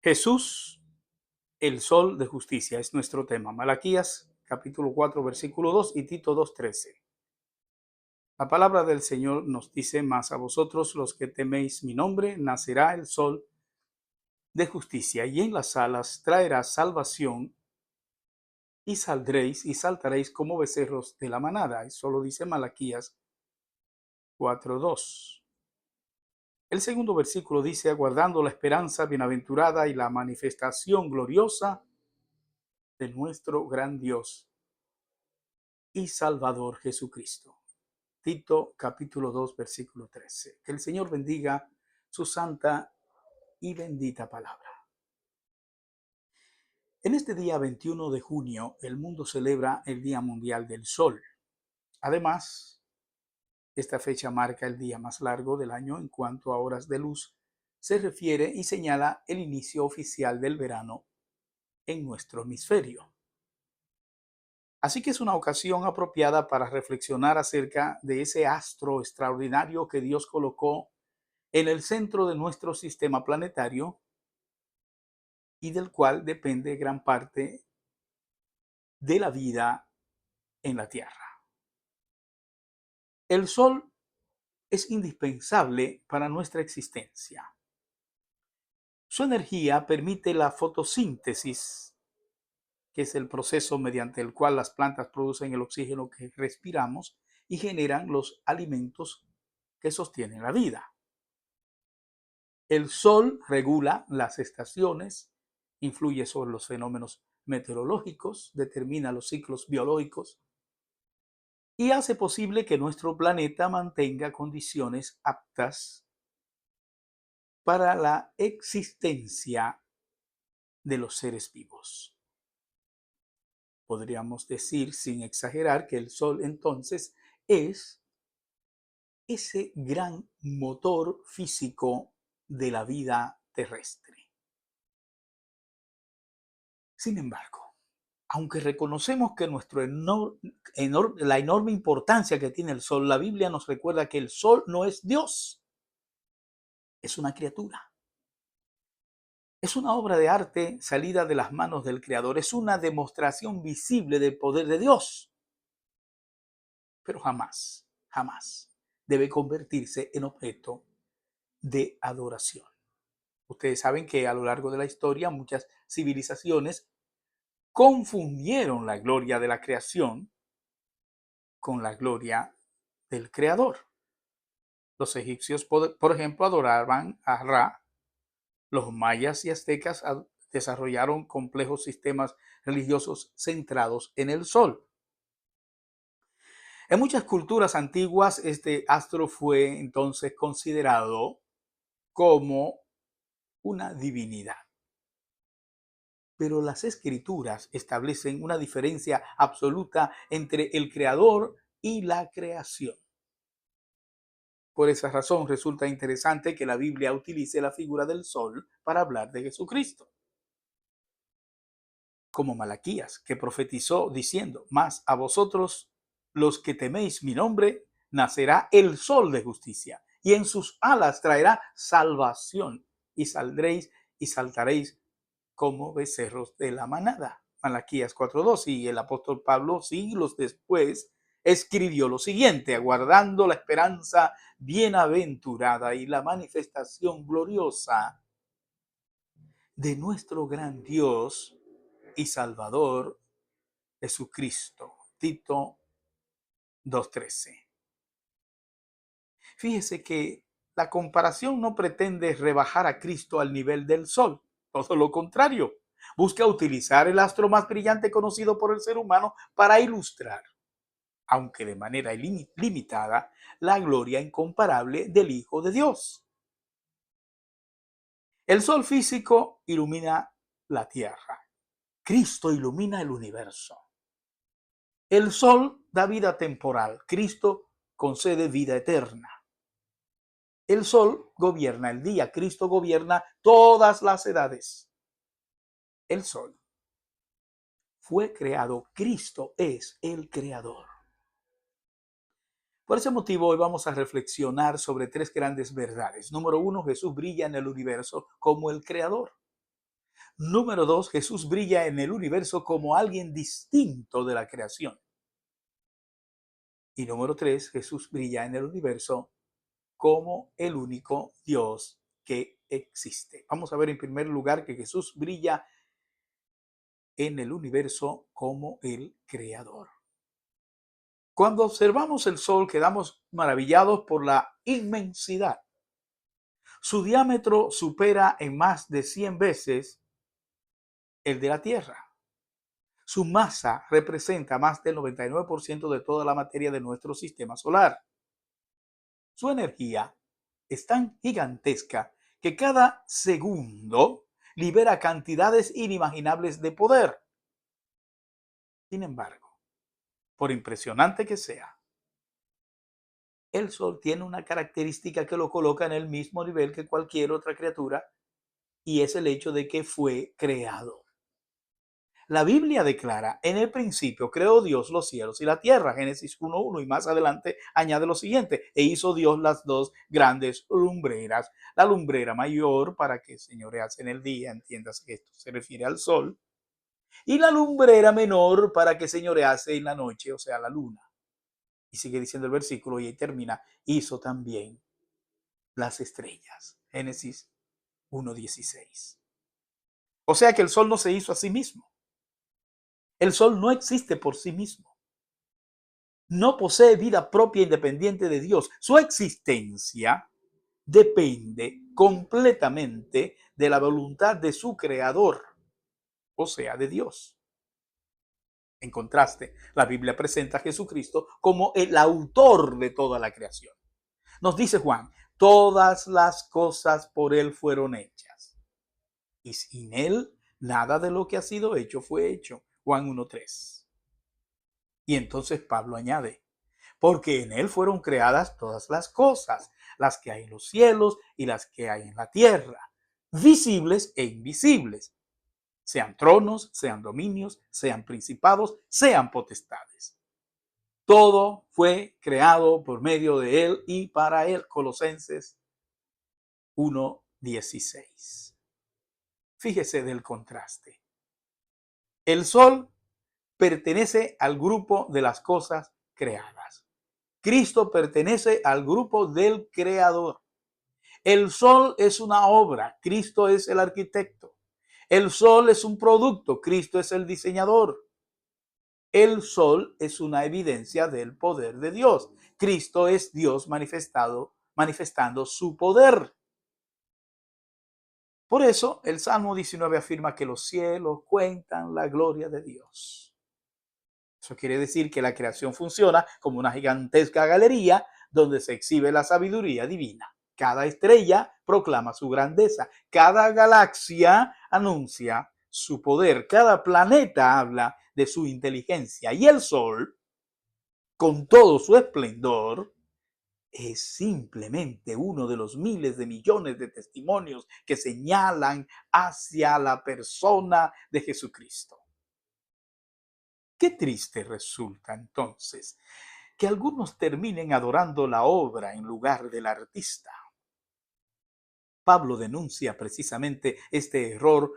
Jesús, el sol de justicia, es nuestro tema. Malaquías capítulo 4, versículo 2 y Tito 2:13. La palabra del Señor nos dice: mas a vosotros los que teméis mi nombre, nacerá el sol de justicia, y en las alas traerá salvación, y saldréis y saltaréis como becerros de la manada. Eso lo dice Malaquías 4:2. El segundo versículo dice: aguardando la esperanza bienaventurada y la manifestación gloriosa de nuestro gran Dios y Salvador Jesucristo. Tito capítulo 2 versículo 13. Que el Señor bendiga su santa y bendita palabra. En este día 21 de junio el mundo celebra el Día Mundial del Sol. Además, esta fecha marca el día más largo del año en cuanto a horas de luz se refiere y señala el inicio oficial del verano en nuestro hemisferio. Así que es una ocasión apropiada para reflexionar acerca de ese astro extraordinario que Dios colocó en el centro de nuestro sistema planetario y del cual depende gran parte de la vida en la Tierra. El Sol es indispensable para nuestra existencia. Su energía permite la fotosíntesis, que es el proceso mediante el cual las plantas producen el oxígeno que respiramos y generan los alimentos que sostienen la vida. El Sol regula las estaciones, influye sobre los fenómenos meteorológicos, determina los ciclos biológicos y hace posible que nuestro planeta mantenga condiciones aptas para la existencia de los seres vivos. Podríamos decir, sin exagerar, que el Sol entonces es ese gran motor físico de la vida terrestre. Sin embargo, aunque reconocemos que la enorme importancia que tiene el Sol, la Biblia nos recuerda que el Sol no es Dios, es una criatura. Es una obra de arte salida de las manos del Creador, es una demostración visible del poder de Dios, pero jamás, jamás debe convertirse en objeto de adoración. Ustedes saben que a lo largo de la historia muchas civilizaciones confundieron la gloria de la creación con la gloria del Creador. Los egipcios, por ejemplo, adoraban a Ra. Los mayas y aztecas desarrollaron complejos sistemas religiosos centrados en el sol. En muchas culturas antiguas, este astro fue entonces considerado como una divinidad. Pero las escrituras establecen una diferencia absoluta entre el creador y la creación. Por esa razón resulta interesante que la Biblia utilice la figura del sol para hablar de Jesucristo. Como Malaquías, que profetizó diciendo: mas a vosotros los que teméis mi nombre, nacerá el sol de justicia, y en sus alas traerá salvación, y saldréis y saltaréis como becerros de la manada. Malaquías 4:2. Y el apóstol Pablo, siglos después, escribió lo siguiente: aguardando la esperanza bienaventurada y la manifestación gloriosa de nuestro gran Dios y Salvador Jesucristo. Tito 2:13. Fíjese que la comparación no pretende rebajar a Cristo al nivel del sol, todo lo contrario. Busca utilizar el astro más brillante conocido por el ser humano para ilustrar, aunque de manera limitada, la gloria incomparable del Hijo de Dios. El sol físico ilumina la tierra. Cristo ilumina el universo. El sol da vida temporal. Cristo concede vida eterna. El sol gobierna el día. Cristo gobierna todas las edades. El sol fue creado. Cristo es el creador. Por ese motivo, hoy vamos a reflexionar sobre tres grandes verdades. Número uno, Jesús brilla en el universo como el creador. Número 2, Jesús brilla en el universo como alguien distinto de la creación. Y número 3, Jesús brilla en el universo como el único Dios que existe. Vamos a ver en primer lugar que Jesús brilla en el universo como el creador. Cuando observamos el sol quedamos maravillados por la inmensidad. Su diámetro supera en más de 100 veces el de la Tierra. Su masa representa más del 99% de toda la materia de nuestro sistema solar. Su energía es tan gigantesca que cada segundo libera cantidades inimaginables de poder. Sin embargo, por impresionante que sea, el Sol tiene una característica que lo coloca en el mismo nivel que cualquier otra criatura, y es el hecho de que fue creado. La Biblia declara, en el principio creó Dios los cielos y la tierra, Génesis 1:1, y más adelante añade lo siguiente, e hizo Dios las dos grandes lumbreras, la lumbrera mayor para que señorease en el día, entiendas que esto se refiere al sol, y la lumbrera menor para que señorease en la noche, o sea, la luna. Y sigue diciendo el versículo y ahí termina, hizo también las estrellas, Génesis 1:16. O sea que el sol no se hizo a sí mismo. El sol no existe por sí mismo. No posee vida propia independiente de Dios. Su existencia depende completamente de la voluntad de su creador, o sea, de Dios. En contraste, la Biblia presenta a Jesucristo como el autor de toda la creación. Nos dice Juan, todas las cosas por él fueron hechas. Y sin él, nada de lo que ha sido hecho fue hecho. Juan 1:3. Y entonces Pablo añade, porque en él fueron creadas todas las cosas, las que hay en los cielos y las que hay en la tierra, visibles e invisibles, sean tronos, sean dominios, sean principados, sean potestades. Todo fue creado por medio de él y para él. Colosenses 1:16. Fíjese del contraste. El sol pertenece al grupo de las cosas creadas. Cristo pertenece al grupo del creador. El sol es una obra, Cristo es el arquitecto. El sol es un producto, Cristo es el diseñador. El sol es una evidencia del poder de Dios. Cristo es Dios manifestando su poder. Por eso el Salmo 19 afirma que los cielos cuentan la gloria de Dios. Eso quiere decir que la creación funciona como una gigantesca galería donde se exhibe la sabiduría divina. Cada estrella proclama su grandeza, cada galaxia anuncia su poder, cada planeta habla de su inteligencia y el sol, con todo su esplendor, es simplemente uno de los miles de millones de testimonios que señalan hacia la persona de Jesucristo. Qué triste resulta entonces que algunos terminen adorando la obra en lugar del artista. Pablo denuncia precisamente este error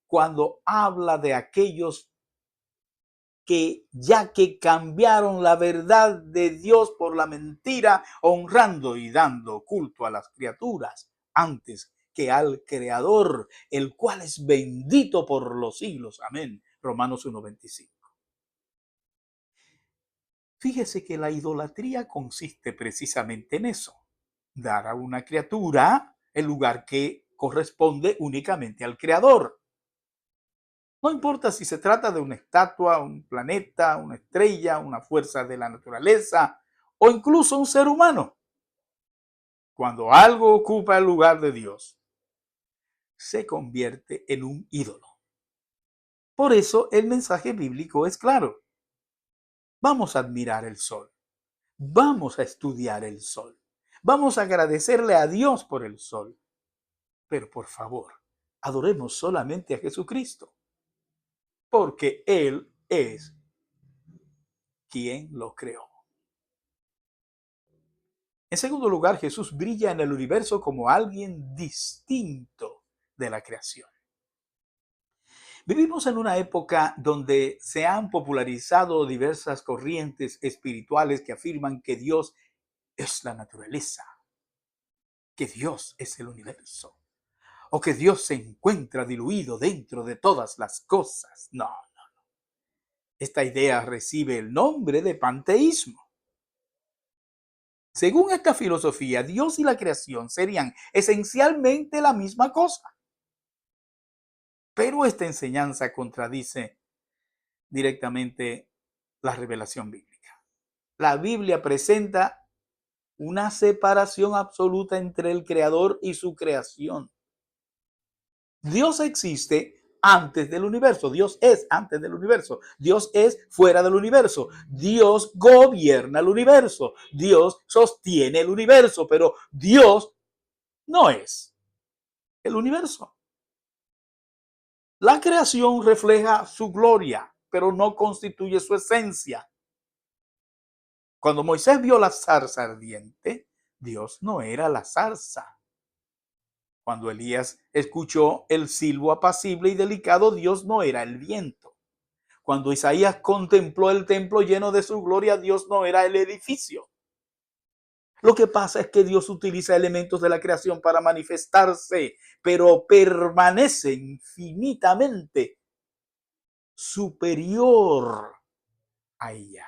cuando habla de aquellos que ya que cambiaron la verdad de Dios por la mentira, honrando y dando culto a las criaturas antes que al Creador, el cual es bendito por los siglos. Amén. Romanos 1:25. Fíjese que la idolatría consiste precisamente en eso, dar a una criatura el lugar que corresponde únicamente al Creador. No importa si se trata de una estatua, un planeta, una estrella, una fuerza de la naturaleza o incluso un ser humano. Cuando algo ocupa el lugar de Dios, se convierte en un ídolo. Por eso el mensaje bíblico es claro. Vamos a admirar el sol. Vamos a estudiar el sol. Vamos a agradecerle a Dios por el sol. Pero por favor, adoremos solamente a Jesucristo, porque Él es quien lo creó. En segundo lugar, Jesús brilla en el universo como alguien distinto de la creación. Vivimos en una época donde se han popularizado diversas corrientes espirituales que afirman que Dios es la naturaleza, que Dios es el universo, o que Dios se encuentra diluido dentro de todas las cosas. No, esta idea recibe el nombre de panteísmo. Según esta filosofía, Dios y la creación serían esencialmente la misma cosa. Pero esta enseñanza contradice directamente la revelación bíblica. La Biblia presenta una separación absoluta entre el creador y su creación. Dios existe antes del universo. Dios es antes del universo. Dios es fuera del universo. Dios gobierna el universo. Dios sostiene el universo, pero Dios no es el universo. La creación refleja su gloria, pero no constituye su esencia. Cuando Moisés vio la zarza ardiente, Dios no era la zarza. Cuando Elías escuchó el silbo apacible y delicado, Dios no era el viento. Cuando Isaías contempló el templo lleno de su gloria, Dios no era el edificio. Lo que pasa es que Dios utiliza elementos de la creación para manifestarse, pero permanece infinitamente superior a ella.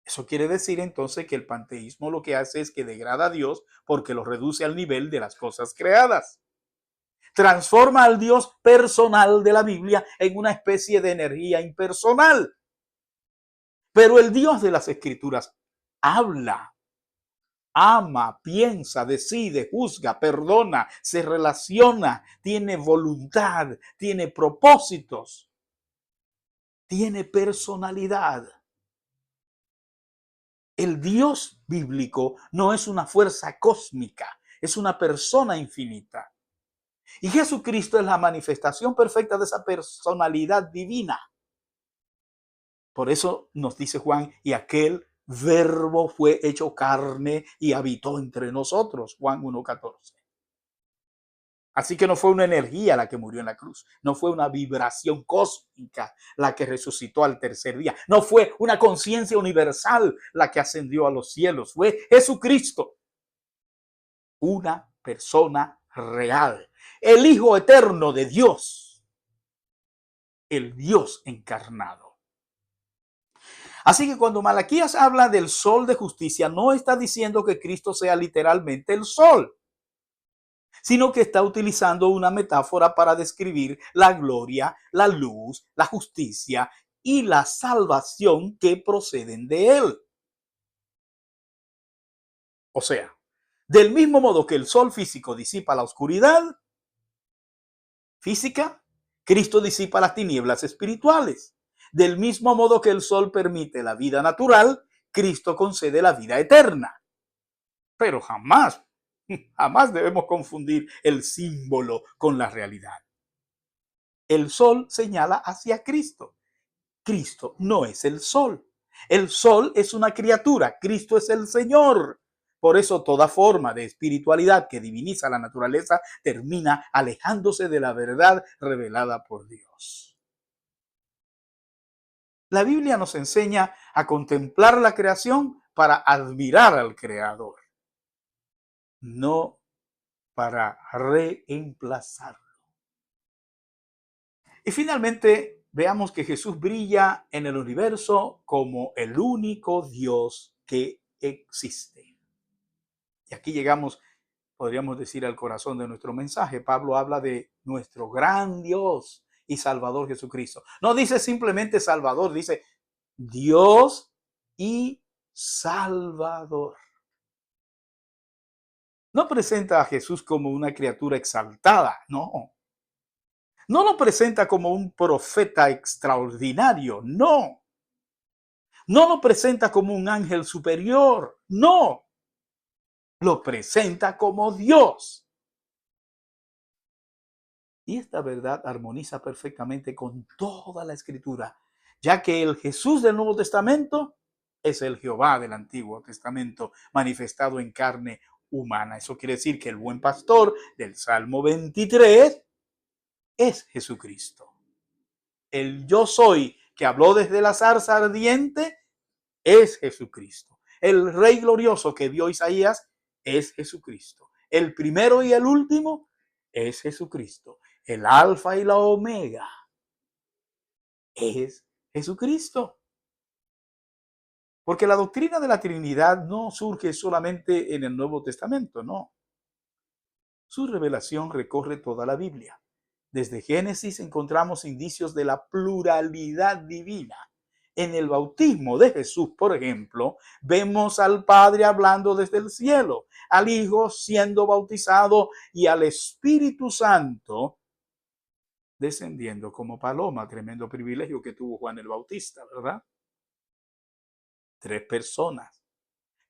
Eso quiere decir entonces que el panteísmo lo que hace es que degrada a Dios porque lo reduce al nivel de las cosas creadas. Transforma al Dios personal de la Biblia en una especie de energía impersonal. Pero el Dios de las Escrituras habla, ama, piensa, decide, juzga, perdona, se relaciona, tiene voluntad, tiene propósitos, tiene personalidad. El Dios bíblico no es una fuerza cósmica, es una persona infinita. Y Jesucristo es la manifestación perfecta de esa personalidad divina. Por eso nos dice Juan, y aquel verbo fue hecho carne y habitó entre nosotros, Juan 1:14. Así que no fue una energía la que murió en la cruz, no fue una vibración cósmica la que resucitó al tercer día, no fue una conciencia universal la que ascendió a los cielos, fue Jesucristo, una persona real, el Hijo eterno de Dios, el Dios encarnado. Así que cuando Malaquías habla del sol de justicia, no está diciendo que Cristo sea literalmente el sol, sino que está utilizando una metáfora para describir la gloria, la luz, la justicia y la salvación que proceden de él. O sea, del mismo modo que el sol físico disipa la oscuridad física, Cristo disipa las tinieblas espirituales. Del mismo modo que el sol permite la vida natural, Cristo concede la vida eterna. Pero jamás debemos confundir el símbolo con la realidad. El sol señala hacia Cristo. Cristo no es el sol. El sol es una criatura. Cristo es el Señor. Por eso toda forma de espiritualidad que diviniza la naturaleza termina alejándose de la verdad revelada por Dios. La Biblia nos enseña a contemplar la creación para admirar al Creador, no para reemplazarlo. Y finalmente, veamos que Jesús brilla en el universo como el único Dios que existe. Y aquí llegamos, podríamos decir, al corazón de nuestro mensaje. Pablo habla de nuestro gran Dios y Salvador Jesucristo. No dice simplemente Salvador, dice Dios y Salvador. No presenta a Jesús como una criatura exaltada, no. No lo presenta como un profeta extraordinario, no. No lo presenta como un ángel superior, no. Lo presenta como Dios. Y esta verdad armoniza perfectamente con toda la Escritura, ya que el Jesús del Nuevo Testamento es el Jehová del Antiguo Testamento manifestado en carne humana. Eso quiere decir que el buen pastor del Salmo 23 es Jesucristo. El yo soy que habló desde la zarza ardiente es Jesucristo. El Rey glorioso que vio Isaías es Jesucristo. El primero y el último es Jesucristo. El alfa y la omega es Jesucristo. Porque la doctrina de la Trinidad no surge solamente en el Nuevo Testamento, no. Su revelación recorre toda la Biblia. Desde Génesis encontramos indicios de la pluralidad divina. En el bautismo de Jesús, por ejemplo, vemos al Padre hablando desde el cielo, al Hijo siendo bautizado y al Espíritu Santo descendiendo como paloma. Tremendo privilegio que tuvo Juan el Bautista, ¿verdad? 3 personas,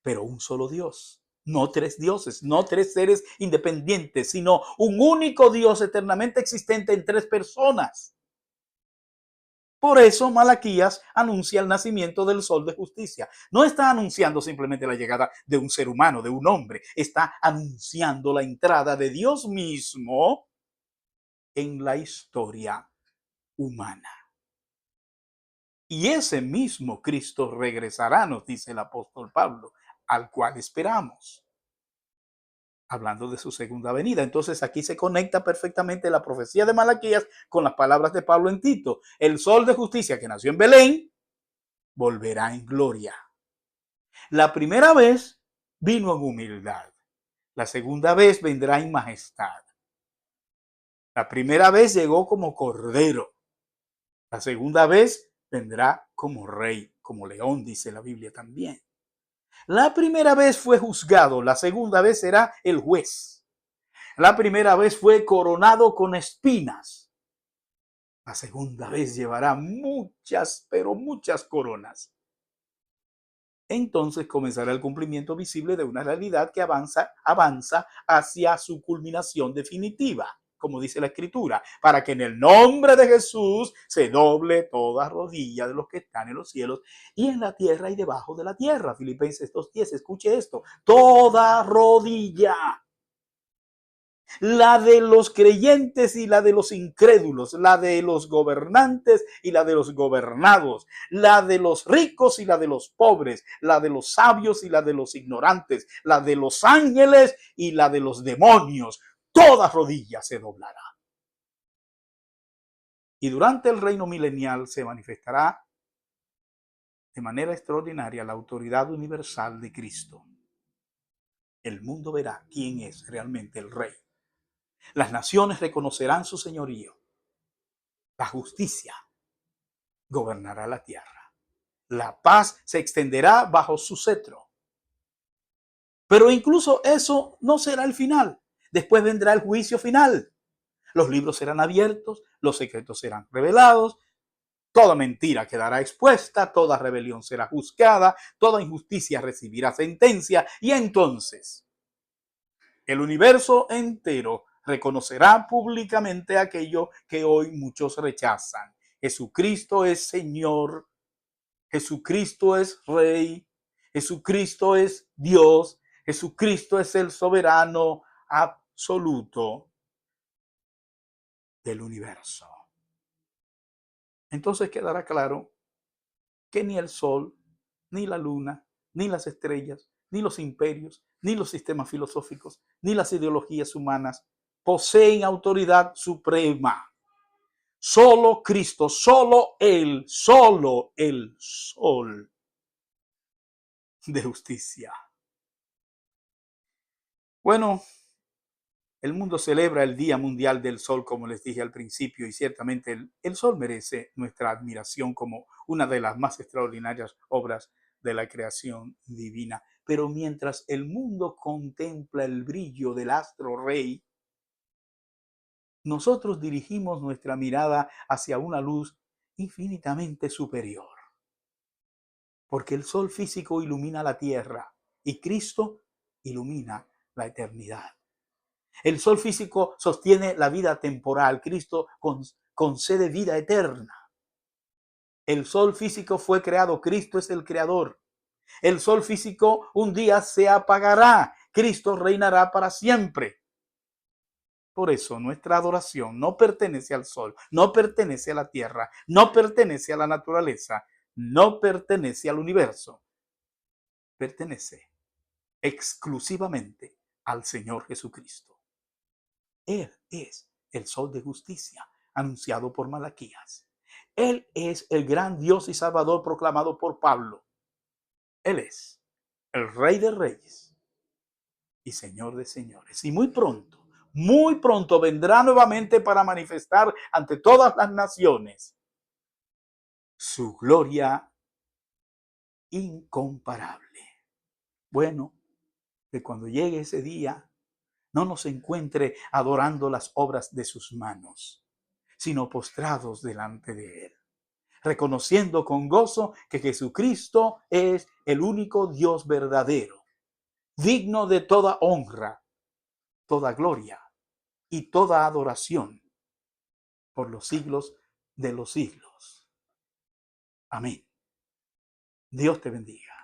pero un solo Dios. No 3 dioses, no 3 seres independientes, sino un único Dios eternamente existente en 3 personas. Por eso Malaquías anuncia el nacimiento del sol de justicia. No está anunciando simplemente la llegada de un ser humano, de un hombre. Está anunciando la entrada de Dios mismo en la historia humana. Y ese mismo Cristo regresará, nos dice el apóstol Pablo, al cual esperamos. Hablando de su segunda venida. Entonces aquí se conecta perfectamente la profecía de Malaquías con las palabras de Pablo en Tito. El sol de justicia que nació en Belén volverá en gloria. La primera vez vino en humildad. La segunda vez vendrá en majestad. La primera vez llegó como cordero. La segunda vez vendrá como rey, como león, dice la Biblia también. La primera vez fue juzgado, la segunda vez será el juez. La primera vez fue coronado con espinas. La segunda vez llevará muchas, pero muchas coronas. Entonces comenzará el cumplimiento visible de una realidad que avanza hacia su culminación definitiva, como dice la Escritura, para que en el nombre de Jesús se doble toda rodilla de los que están en los cielos y en la tierra y debajo de la tierra. Filipenses 2:10, escuche esto, toda rodilla. La de los creyentes y la de los incrédulos, la de los gobernantes y la de los gobernados, la de los ricos y la de los pobres, la de los sabios y la de los ignorantes, la de los ángeles y la de los demonios. Toda rodilla se doblará. Y durante el reino milenial se manifestará de manera extraordinaria la autoridad universal de Cristo. El mundo verá quién es realmente el rey. Las naciones reconocerán su señorío. La justicia gobernará la tierra. La paz se extenderá bajo su cetro. Pero incluso eso no será el final. Después vendrá el juicio final. Los libros serán abiertos, los secretos serán revelados, toda mentira quedará expuesta, toda rebelión será juzgada, toda injusticia recibirá sentencia y entonces el universo entero reconocerá públicamente aquello que hoy muchos rechazan. Jesucristo es Señor, Jesucristo es Rey, Jesucristo es Dios, Jesucristo es el soberano absoluto del universo. Entonces quedará claro que ni el sol, ni la luna, ni las estrellas, ni los imperios, ni los sistemas filosóficos, ni las ideologías humanas poseen autoridad suprema. Solo Cristo, solo el sol de justicia. Bueno, el mundo celebra el Día Mundial del Sol, como les dije al principio, y ciertamente el sol merece nuestra admiración como una de las más extraordinarias obras de la creación divina. Pero mientras el mundo contempla el brillo del astro rey, nosotros dirigimos nuestra mirada hacia una luz infinitamente superior. Porque el sol físico ilumina la tierra y Cristo ilumina la eternidad. El sol físico sostiene la vida temporal. Cristo concede vida eterna. El sol físico fue creado. Cristo es el creador. El sol físico un día se apagará. Cristo reinará para siempre. Por eso nuestra adoración no pertenece al sol, no pertenece a la tierra, no pertenece a la naturaleza, no pertenece al universo. Pertenece exclusivamente al Señor Jesucristo. Él es el sol de justicia anunciado por Malaquías. Él es el gran Dios y Salvador proclamado por Pablo. Él es el Rey de Reyes y Señor de señores. Y muy pronto vendrá nuevamente para manifestar ante todas las naciones su gloria incomparable. Bueno, que cuando llegue ese día no nos encuentre adorando las obras de sus manos, sino postrados delante de Él, reconociendo con gozo que Jesucristo es el único Dios verdadero, digno de toda honra, toda gloria y toda adoración por los siglos de los siglos. Amén. Dios te bendiga.